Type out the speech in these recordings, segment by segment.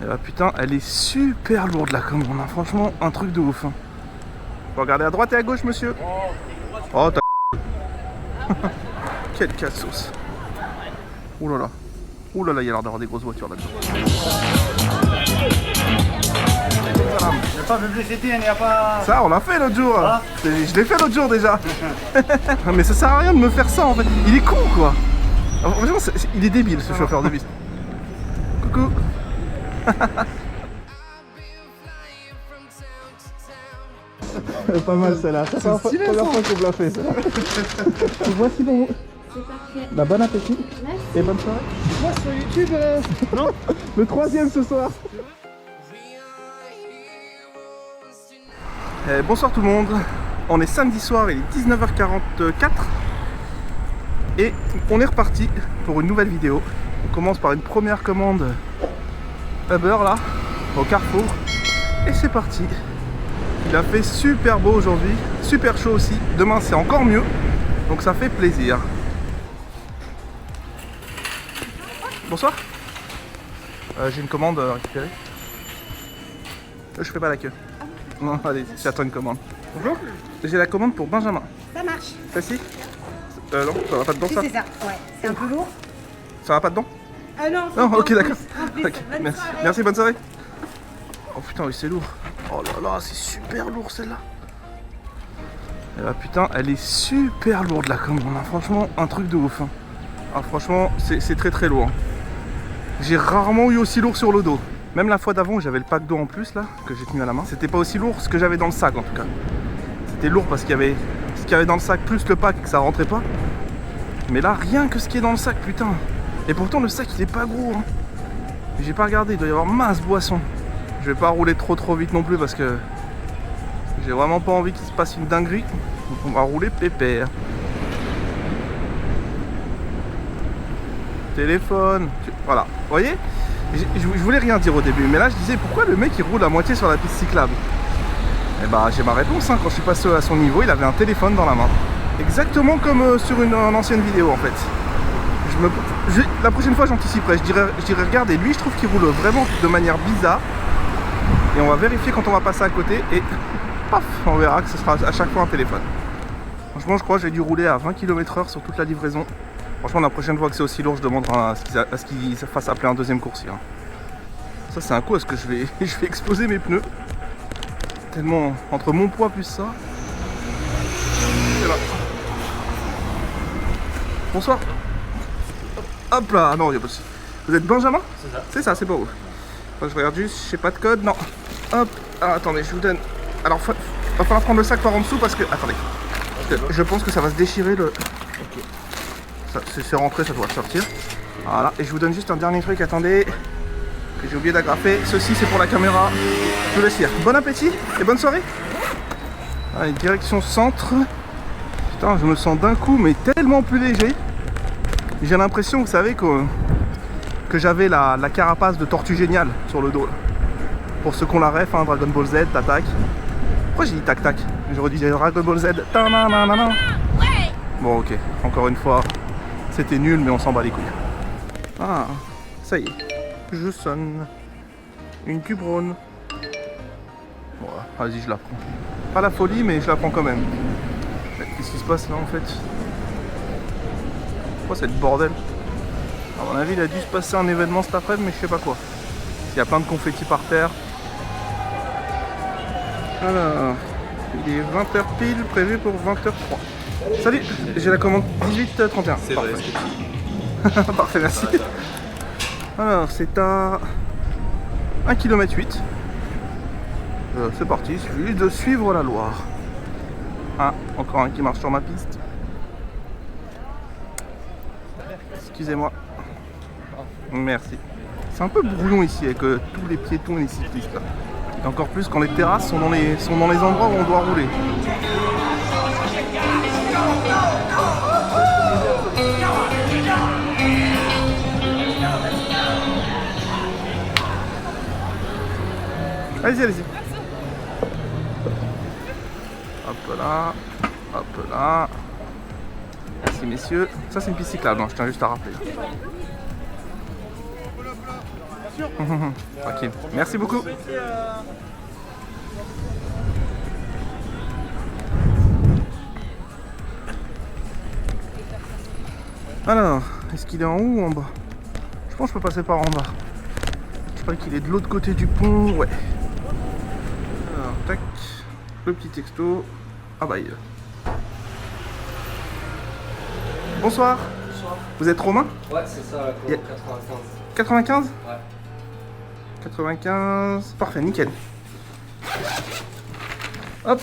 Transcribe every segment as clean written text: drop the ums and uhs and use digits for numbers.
Et bah putain, elle est super lourde la commande, hein. Franchement, un truc de ouf. Hein. Faut regarder à droite et à gauche, monsieur. Oh, t'as... Quelle casse-sauce. Ouh là là. Ouh là là, il y a l'air d'avoir des grosses voitures là-dedans. Il n'y a pas publicité, il n'y a pas... Ça, on l'a fait l'autre jour. Ah. Je l'ai fait l'autre jour déjà. Mais ça sert à rien de me faire ça en fait. Il est con quoi. Franchement, il est débile ce chauffeur de bus. Coucou. Pas mal celle-là. C'est la première fois qu'on me l'a fait ça. Voici bon. C'est parfait. Bah, bon appétit. Merci. Et bonne soirée. Moi sur YouTube, non. Le troisième ce soir. Bonsoir tout le monde. On est samedi soir, il est 19h44. Et on est reparti pour une nouvelle vidéo. On commence par une première commande Uber là, au Carrefour. Et c'est parti. Il a fait super beau aujourd'hui, super chaud aussi. Demain c'est encore mieux, donc ça fait plaisir. Bonsoir. J'ai une commande à récupérer. Je fais pas la queue. Non, allez, j'attends une commande. Bonjour. J'ai la commande pour Benjamin. Ça marche. Celle-ci non, ça va pas dedans ça. C'est ça, ouais. C'est un peu lourd. Ça va pas dedans? Non, Non, ok, d'accord. En plus, Ok, bonne merci. soirée. Merci, bonne soirée. Oh putain, oui, c'est lourd. Oh là là, c'est super lourd celle-là. Et bah putain, elle est super lourde la commande. Hein. Franchement, un truc de ouf. Hein. Ah, franchement, c'est très très lourd. Hein. J'ai rarement eu aussi lourd sur le dos. Même la fois d'avant où j'avais le pack d'eau en plus là, que j'ai tenu à la main, c'était pas aussi lourd ce que j'avais dans le sac en tout cas. C'était lourd parce qu'il y avait ce qu'il y avait dans le sac plus le pack et que ça rentrait pas. Mais là, rien que ce qui est dans le sac, putain. Et pourtant le sac il est pas gros. Hein. J'ai pas regardé, il doit y avoir masse boisson. Je vais pas rouler trop vite non plus parce que j'ai vraiment pas envie qu'il se passe une dinguerie. Donc on va rouler pépère. Téléphone. Voilà, vous voyez, je voulais rien dire au début, mais là je disais pourquoi le mec il roule à moitié sur la piste cyclable. Et bah j'ai ma réponse, hein. Quand je suis passé à son niveau, il avait un téléphone dans la main. Exactement comme sur une ancienne vidéo en fait. La prochaine fois j'anticiperai, je dirais regardez, lui je trouve qu'il roule vraiment de manière bizarre. Et on va vérifier quand on va passer à côté et paf, on verra que ce sera à chaque fois un téléphone. Franchement je crois que j'ai dû rouler à 20 km/h sur toute la livraison. Franchement la prochaine fois que c'est aussi lourd je demanderai à ce qu'il se fasse appeler un deuxième coursier. Ça c'est un coup, est-ce que je vais exploser mes pneus. Tellement entre mon poids plus ça. Et là. Bonsoir. Hop là, non il n'y a pas de souci. Vous êtes Benjamin? C'est ça. C'est ça, c'est pas ouf. Je regarde juste, je sais pas de code, non. Hop, ah, attendez, je vous donne. Alors, va falloir prendre le sac par en dessous parce que. Attendez. Parce que je pense que ça va se déchirer le. Ok. C'est rentré, ça doit sortir. Voilà, et je vous donne juste un dernier truc, attendez. Que j'ai oublié d'agrafer. Ceci, c'est pour la caméra. Je vous laisse lire. Bon appétit et bonne soirée. Allez, direction centre. Putain, je me sens d'un coup, mais tellement plus léger. J'ai l'impression, vous savez, que j'avais la carapace de Tortue Géniale sur le dos là. Pour ceux qu'on la ref, hein, Dragon Ball Z, tac. Pourquoi j'ai dit tac tac? J'aurais dit Dragon Ball Z. Bon ok, encore une fois, c'était nul mais on s'en bat les couilles. Ah, ça y est, je sonne. Une Cubronne. Bon, vas-y, je la prends. Pas la folie mais je la prends quand même. Qu'est-ce qui se passe là en fait? Pourquoi cette bordel? À mon avis, il a dû se passer un événement cet après-midi, mais je sais pas quoi. Il y a plein de confettis par terre. Alors, il est 20h pile, prévu pour 20h03. Salut, j'ai la commande 18h31. C'est vrai. Parfait, merci. Alors, c'est à 1,8 km. C'est parti, il suffit de suivre la Loire. Ah, encore un qui marche sur ma piste. Excusez-moi. Merci. C'est un peu brouillon ici avec tous les piétons et les cyclistes là. Et encore plus quand les terrasses sont dans les endroits où on doit rouler. Allez-y, allez-y. Hop là. Hop là. Merci messieurs. Ça c'est une piste cyclable, hein, je tiens juste à rappeler. sûr. Tranquille. Merci beaucoup. Alors, est-ce qu'il est en haut ou en bas? Je pense que je peux passer par en bas. Je crois qu'il est de l'autre côté du pont, ouais. Alors, tac. Le petit texto. Ah bah il est là. Bonsoir. Bonsoir. Vous êtes Romain? Ouais, c'est ça, la cour 95. 95? Ouais. 95. Parfait, nickel. Hop.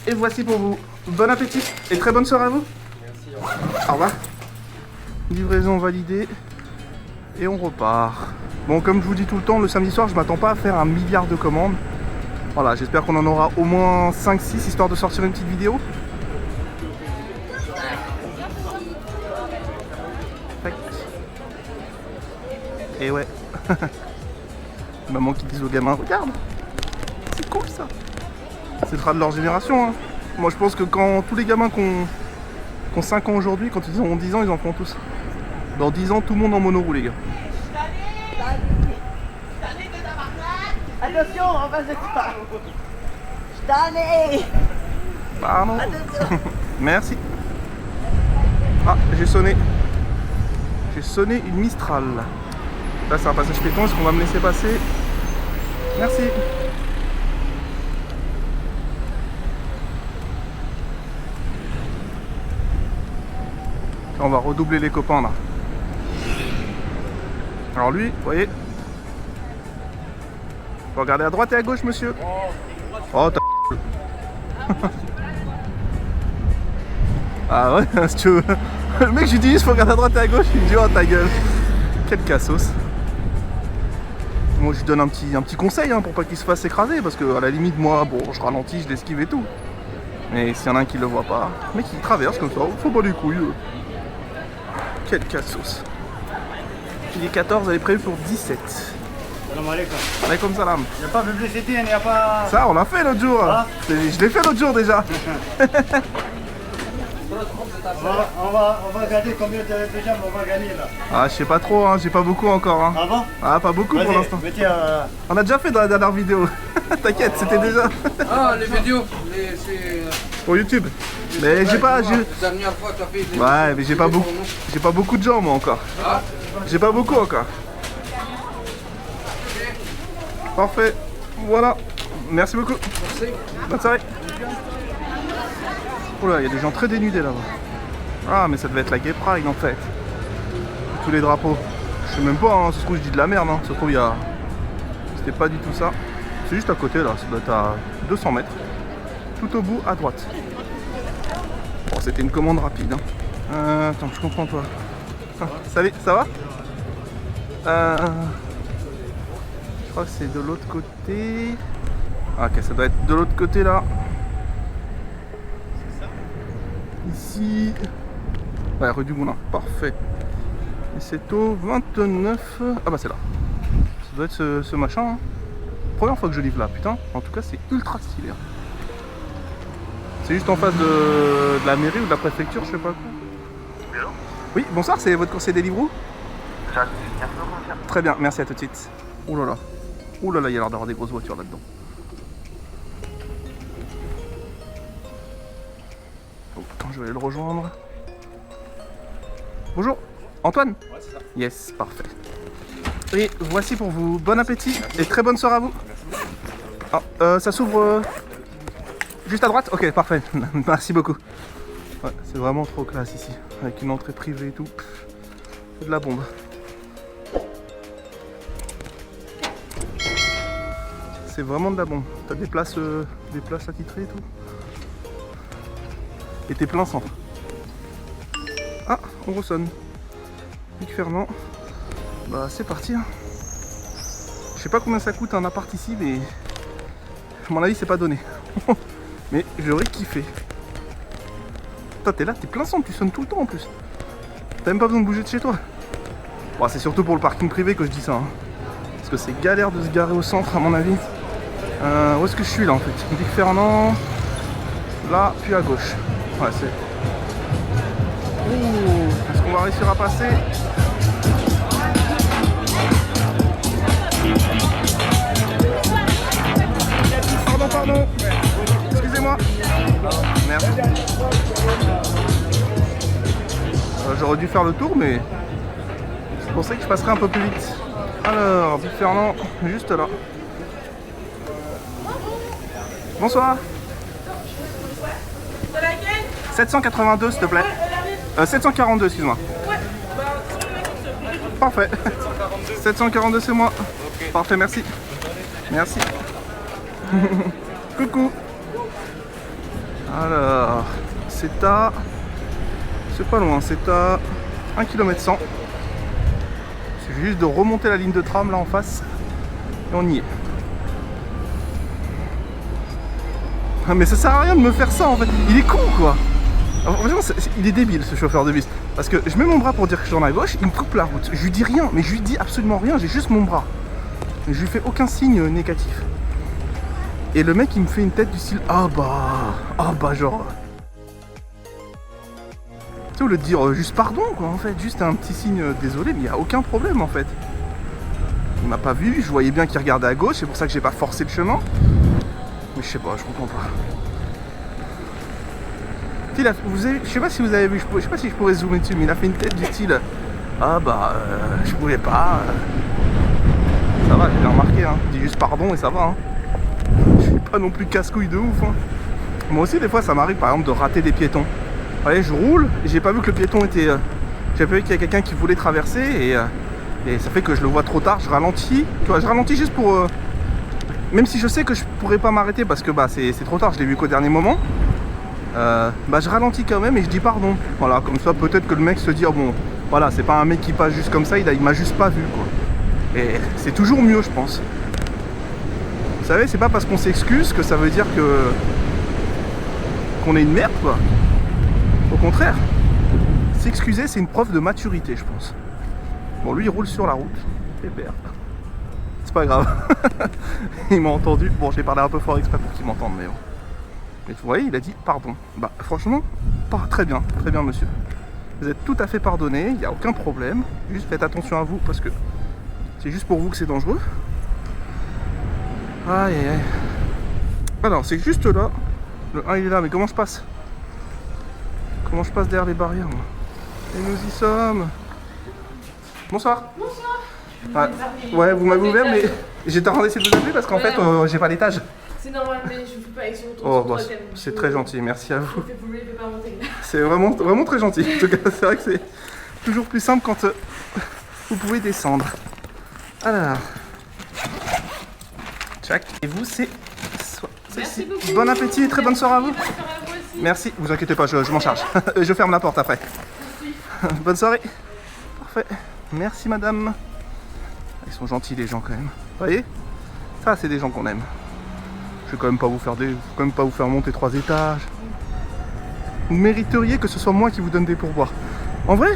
Et voici pour vous. Bon appétit et très bonne soirée à vous. Merci. Au revoir. Livraison validée. Et on repart. Bon, comme je vous dis tout le temps, le samedi soir, je m'attends pas à faire 1 milliard de commandes. Voilà, j'espère qu'on en aura au moins 5-6 histoire de sortir une petite vidéo. Tac. Et ouais. Maman qui dit aux gamins, regarde, c'est cool ça. Ce sera de leur génération. Hein. Moi je pense que quand tous les gamins qui ont 5 ans aujourd'hui, quand ils auront 10 ans, ils en feront tous. Dans 10 ans, tout le monde en monoroue les gars. Attention, on va se pas. Stanley. Pardon. Merci. Ah, j'ai sonné. J'ai sonné une Mistral. Là c'est un passage piéton, est-ce qu'on va me laisser passer? Merci. On va redoubler les copains là. Alors lui, vous voyez, faut regarder à droite et à gauche monsieur. Oh t'as ah ouais, si tu veux. Le mec j'utilise, faut regarder à droite et à gauche, il me dit oh ta gueule. Quel cassos. Moi je lui donne un petit conseil hein, pour pas qu'il se fasse écraser, parce que à la limite moi bon je ralentis, je l'esquive et tout. Mais s'il y en a un qui le voit pas, le mec il traverse comme ça, faut pas les couilles. Quel cassos. Il est 14, elle est prévue pour 17. Salam alaikum. Alaikum salam. Il n'y a pas publicité, il n'y a pas... Ça on l'a fait l'autre jour. Ah. Je l'ai fait l'autre jour déjà. On va regarder combien déjà on va gagner là. Ah je sais pas trop, hein, j'ai pas beaucoup encore. Hein. Ah bon? Ah pas beaucoup pour Vas-y, l'instant. mettez On a déjà fait dans la dernière vidéo. T'inquiète, c'était déjà Ah, les vidéos, c'est... pour YouTube. Mais j'ai pas... La dernière fois, t'as fait des... Ouais mais j'ai pas beaucoup de gens moi encore. Ah, J'ai pas beaucoup encore. Parfait. Voilà. Merci beaucoup. merci. Bonne soirée. Oula, il y a des gens très dénudés là-bas. Ah mais ça devait être la Gay Pride en fait. Tous les drapeaux. Je sais même pas, hein, ça se trouve je dis de la merde, hein. Ça se trouve il y a... C'était pas du tout ça. C'est juste à côté là, ça doit être à 200 mètres. Tout au bout à droite. Bon c'était une commande rapide. Hein. Attends, je comprends pas. Ah, salut, ça va Je crois que c'est de l'autre côté. Ah, ok, ça doit être de l'autre côté là. Ici. Ouais, rue du Moulin, parfait. Et c'est au 29. Ah bah c'est là. Ça doit être ce machin. Hein. Première fois que je livre là, putain. En tout cas, c'est ultra stylé. Hein. C'est juste en face de la mairie ou de la préfecture, je sais pas quoi. Oui, bonsoir, c'est votre coursier Deliveroo? Très bien, merci, à tout de suite. Ouh là là. Ouh là là, il y a l'air d'avoir des grosses voitures là-dedans. Oh, attends, je vais aller le rejoindre. Bonjour, Antoine? Ouais, c'est ça. Yes, parfait. Et voici pour vous. Bon appétit et très bonne soirée à vous. Ah, ça s'ouvre juste à droite? Ok, parfait. Merci beaucoup. Ouais, c'est vraiment trop classe ici. Avec une entrée privée et tout. C'est de la bombe. C'est vraiment de la bombe. T'as des places attitrées et tout. Et t'es plein centre. Ah, on ressonne. Luc Fernand. Bah c'est parti. Hein. Je sais pas combien ça coûte un appart ici, mais à mon avis c'est pas donné. Mais j'aurais kiffé. Toi t'es là, t'es plein centre, tu sonnes tout le temps en plus. T'as même pas besoin de bouger de chez toi. Bon, c'est surtout pour le parking privé que je dis ça. Hein. Parce que c'est galère de se garer au centre à mon avis. Où est-ce que je suis là en fait? Luc Fernand. Là, puis à gauche. Ouais, c'est... Ouh, est-ce qu'on va réussir à passer? j'aurais dû faire le tour, mais je pensais que je passerais un peu plus vite. Alors, Big Fernand, juste là. Bonsoir. 782 s'il te plaît. 742, excuse-moi. Parfait. 742 c'est moi. Parfait, merci. Merci. Coucou. Alors, c'est à... C'est pas loin, c'est à 1 km 100. Il suffit juste de remonter la ligne de tram là en face. Et on y est. Ah, mais ça sert à rien de me faire ça en fait. Il est con quoi. Alors, vraiment, il est débile ce chauffeur de bus. Parce que je mets mon bras pour dire que je tourne à gauche, il me coupe la route. Je lui dis rien, mais je lui dis absolument rien, j'ai juste mon bras. Je lui fais aucun signe négatif. Et le mec il me fait une tête du style ah bah genre. Tu sais, au lieu de dire juste pardon quoi en fait, juste un petit signe désolé, mais il n'y a aucun problème en fait. Il m'a pas vu, je voyais bien qu'il regardait à gauche, c'est pour ça que j'ai pas forcé le chemin. Mais je sais pas, je comprends pas. Je sais pas si vous avez vu, je sais pas si je pourrais zoomer dessus, mais il a fait une tête du style ah bah je pouvais pas. Ça va, j'ai bien remarqué, hein. Je dis juste pardon et ça va. Hein. Je suis pas non plus casse-couille de ouf. Hein. Moi aussi des fois ça m'arrive par exemple de rater des piétons. Vous voyez, je roule et j'ai pas vu que le piéton était. J'ai pas vu qu'il y a quelqu'un qui voulait traverser et ça fait que je le vois trop tard, je ralentis. Tu vois, je ralentis juste pour. Même si je sais que je pourrais pas m'arrêter parce que bah c'est trop tard, je l'ai vu qu'au dernier moment. Bah je ralentis quand même et je dis pardon. Voilà, comme ça peut-être que le mec se dit oh bon, voilà, c'est pas un mec qui passe juste comme ça, il m'a juste pas vu quoi. Et c'est toujours mieux je pense. Vous savez, c'est pas parce qu'on s'excuse que ça veut dire qu'on est une merde quoi. Au contraire, s'excuser c'est une preuve de maturité je pense. Bon lui il roule sur la route. Pépère. C'est pas grave. Il m'a entendu. Bon je l'ai parlé un peu fort exprès pour qu'il m'entende mais bon. Mais vous voyez, il a dit pardon. Bah franchement, très bien monsieur. Vous êtes tout à fait pardonné, il n'y a aucun problème. Juste faites attention à vous parce que c'est juste pour vous que c'est dangereux. Aïe aïe aïe. Alors c'est juste là. Le 1 il est là, mais comment je passe? Comment je passe derrière les barrières moi? Et nous y sommes. Bonsoir. Bonsoir. Ah, ouais, vous m'avez ouvert, mais j'étais en train d'essayer de vous appeler parce qu'en fait, j'ai pas l'étage. C'est normal, mais je vous fais pas avec sur ton Oh, bah, c'est très gentil, merci à vous. Je vous fais pas monter. C'est vraiment très gentil. En tout cas, c'est vrai que c'est toujours plus simple quand vous pouvez descendre. Alors. Tchac. Et vous, c'est Merci beaucoup. Bon appétit et très bonne soirée à vous. Bonne soirée à vous aussi. Merci, vous inquiétez pas, je m'en charge. Je ferme la porte après. Bonne soirée. Parfait. Merci madame. Ils sont gentils les gens quand même. Vous voyez? Ça c'est des gens qu'on aime. Je vais quand même pas vous faire monter 3 étages. Vous mériteriez que ce soit moi qui vous donne des pourboires. En vrai,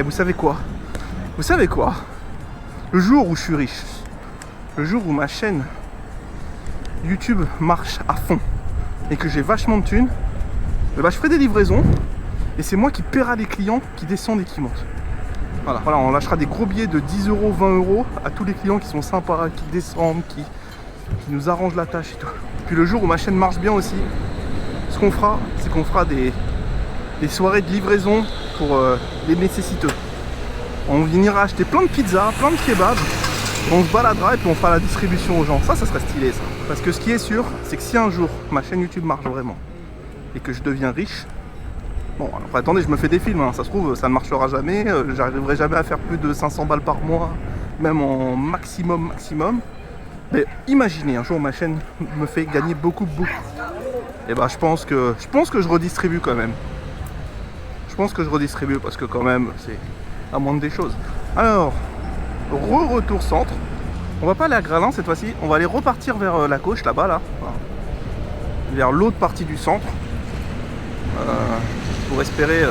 vous savez quoi? Vous savez quoi? Le jour où je suis riche, le jour où ma chaîne YouTube marche à fond et que j'ai vachement de thunes, je ferai des livraisons et c'est moi qui paiera les clients qui descendent et qui montent. Voilà, on lâchera des gros billets de 10 €, 20 € à tous les clients qui sont sympas, qui descendent, qui nous arrangent la tâche et tout. Puis le jour où ma chaîne marche bien aussi, ce qu'on fera, c'est qu'on fera des soirées de livraison pour les nécessiteux. On viendra acheter plein de pizzas, plein de kebabs, on se baladera et puis on fera la distribution aux gens. Ça serait stylé ça. Parce que ce qui est sûr, c'est que si un jour ma chaîne YouTube marche vraiment et que je deviens riche, bon, alors attendez, je me fais des films, hein. Ça se trouve, ça ne marchera jamais, j'arriverai jamais à faire plus de 500 balles par mois, même en maximum. Mais imaginez, un jour ma chaîne me fait gagner beaucoup. Et bah je pense que je redistribue quand même. Je pense que je redistribue parce que quand même, c'est la moindre des choses. Alors, retour centre. On va pas aller à Graslin cette fois-ci, on va aller repartir vers la gauche là-bas, là. Vers l'autre partie du centre. Pour espérer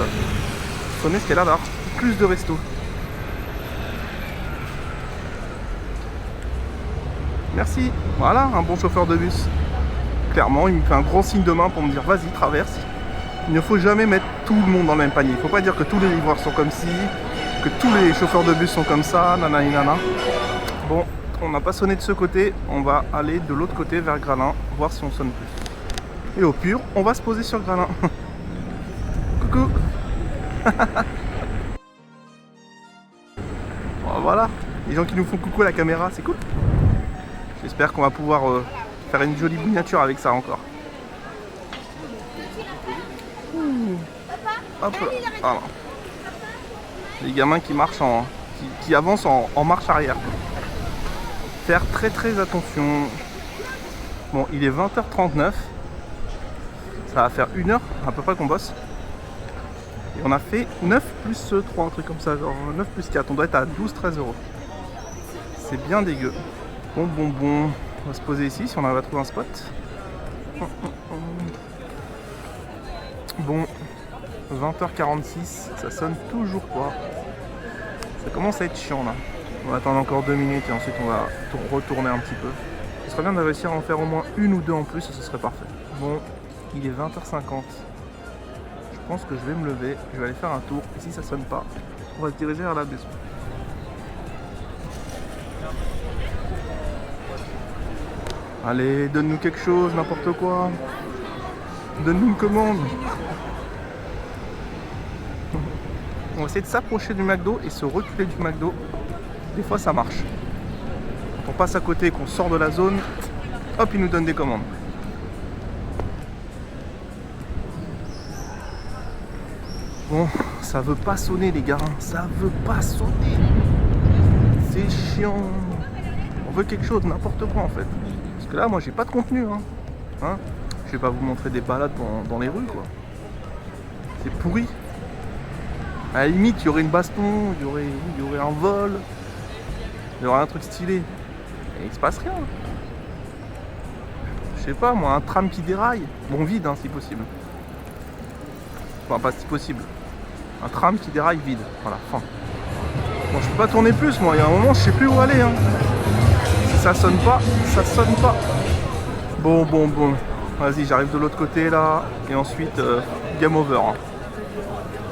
sonner ce qu'elle a là, plus de restos. Merci, voilà un bon chauffeur de bus. Clairement, il me fait un grand signe de main pour me dire vas-y, traverse. Il ne faut jamais mettre tout le monde dans le même panier. Il ne faut pas dire que tous les livreurs sont comme ci, que tous les chauffeurs de bus sont comme ça, nanana. Bon, on n'a pas sonné de ce côté, on va aller de l'autre côté vers Graslin, voir si on sonne plus. Et au pur, on va se poser sur Graslin. Coucou. voilà, les gens qui nous font coucou à la caméra, c'est cool. J'espère qu'on va pouvoir faire une jolie miniature avec ça encore. Hop là. Voilà. Les gamins qui marchent qui avancent en marche arrière. Faire très attention. Bon, il est 20h39. Ça va faire 1 heure à peu près qu'on bosse. Et on a fait 9 plus 3, un truc comme ça, genre 9 plus 4. On doit être à 12-13 euros. C'est bien dégueu. Bon. On va se poser ici si on arrive à trouver un spot. Bon, 20h46, ça sonne toujours pas. Ça commence à être chiant là. On va attendre encore 2 minutes et ensuite on va retourner un petit peu. Ce serait bien de réussir à en faire au moins 1 ou 2 en plus et ce serait parfait. Bon, il est 20h50. Je pense que je vais me lever, je vais aller faire un tour. Et si ça sonne pas, on va se diriger vers la maison. Allez, donne-nous quelque chose, n'importe quoi. Donne-nous une commande. On va essayer de s'approcher du McDo et se reculer du McDo. Des fois ça marche. Quand on passe à côté et qu'on sort de la zone, hop, il nous donne des commandes. Bon, ça veut pas sonner les gars, ça veut pas sonner. C'est chiant. On veut quelque chose, n'importe quoi en fait. Parce que là, moi j'ai pas de contenu. Hein. Je vais pas vous montrer des balades dans les rues quoi. C'est pourri. À la limite, il y aurait une baston, il y aurait un vol, il y aurait un truc stylé. Et il se passe rien. Je sais pas moi, un tram qui déraille. Bon, vide si possible. Enfin, pas si possible. Un tram qui déraille vide. Voilà, fin. Bon, je peux pas tourner plus moi, il y a un moment, je sais plus où aller. Si ça sonne pas, ça sonne pas. Bon. Vas-y, j'arrive de l'autre côté là. Et ensuite, game over.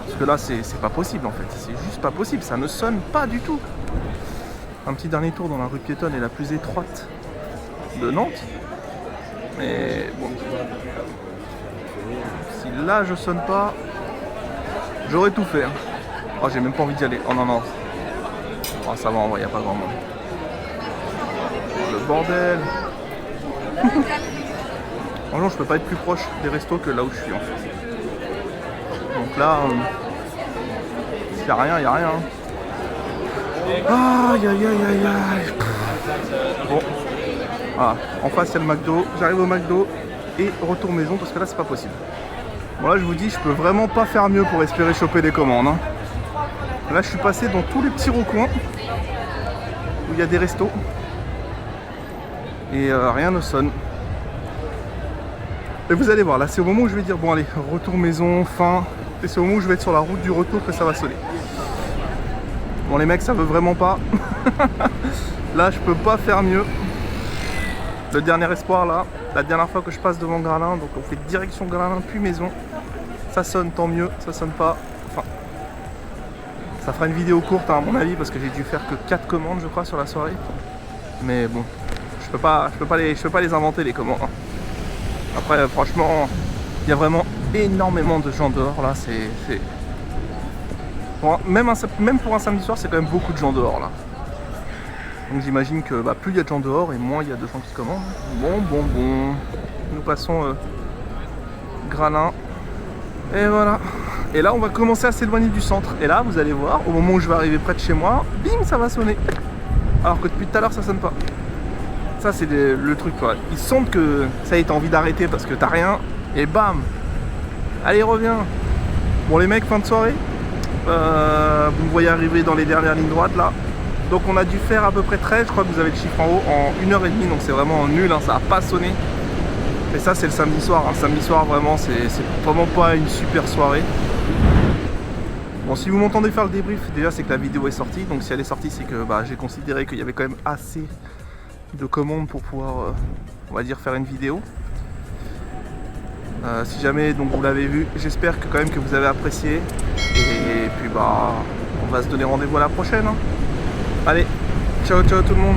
Parce que là, c'est pas possible en fait. C'est juste pas possible. Ça ne sonne pas du tout. Un petit dernier tour dans la rue piétonne et la plus étroite de Nantes. Mais bon. Si là, je sonne pas, j'aurais tout fait. Oh, j'ai même pas envie d'y aller. Oh non. Oh, ça va, en vrai, y a pas grand monde. Le bordel. Franchement, je peux pas être plus proche des restos que là où je suis en fait. Donc là, s'il y a rien, il y a rien. Aïe. Bon, voilà. En face, il y a le McDo. J'arrive au McDo et retour maison parce que là, c'est pas possible. Bon, là, je vous dis, je peux vraiment pas faire mieux pour espérer choper des commandes. Là, je suis passé dans tous les petits recoins où il y a des restos et rien ne sonne. Et vous allez voir, là, c'est au moment où je vais dire bon, allez, retour maison, fin. Et c'est au moment où je vais être sur la route du retour que ça va sonner. Bon les mecs, ça veut vraiment pas. Là je peux pas faire mieux. Le dernier espoir là, la dernière fois que je passe devant Graslin, donc on fait direction Graslin puis maison. Ça sonne, tant mieux, ça sonne pas. Enfin, ça fera une vidéo courte à mon avis parce que j'ai dû faire que 4 commandes je crois sur la soirée. Mais bon, je peux pas les inventer les commandes. Après franchement, il y a vraiment énormément de gens dehors là, même pour un samedi soir, c'est quand même beaucoup de gens dehors là. Donc j'imagine que plus il y a de gens dehors et moins il y a de gens qui commandent. Bon. Nous passons Graslin. Et voilà. Et là on va commencer à s'éloigner du centre. Et là vous allez voir, au moment où je vais arriver près de chez moi, bim, ça va sonner. Alors que depuis tout à l'heure ça sonne pas. Ça c'est le truc quoi. Ils sentent que ça y est, t'as envie d'arrêter parce que t'as rien. Et bam. Allez, reviens. Bon les mecs, fin de soirée. Vous me voyez arriver dans les dernières lignes droites là. Donc on a dû faire à peu près 13, je crois que vous avez le chiffre en haut, en 1h30. Donc c'est vraiment nul, ça n'a pas sonné. Et ça c'est le samedi soir. Samedi soir vraiment c'est vraiment pas une super soirée. Bon, si vous m'entendez faire le débrief, déjà c'est que la vidéo est sortie. Donc si elle est sortie, c'est que j'ai considéré qu'il y avait quand même assez de commandes pour pouvoir, on va dire, faire une vidéo. Si jamais donc vous l'avez vu, j'espère que quand même que vous avez apprécié. Et puis on va se donner rendez-vous à la prochaine. Allez, ciao tout le monde.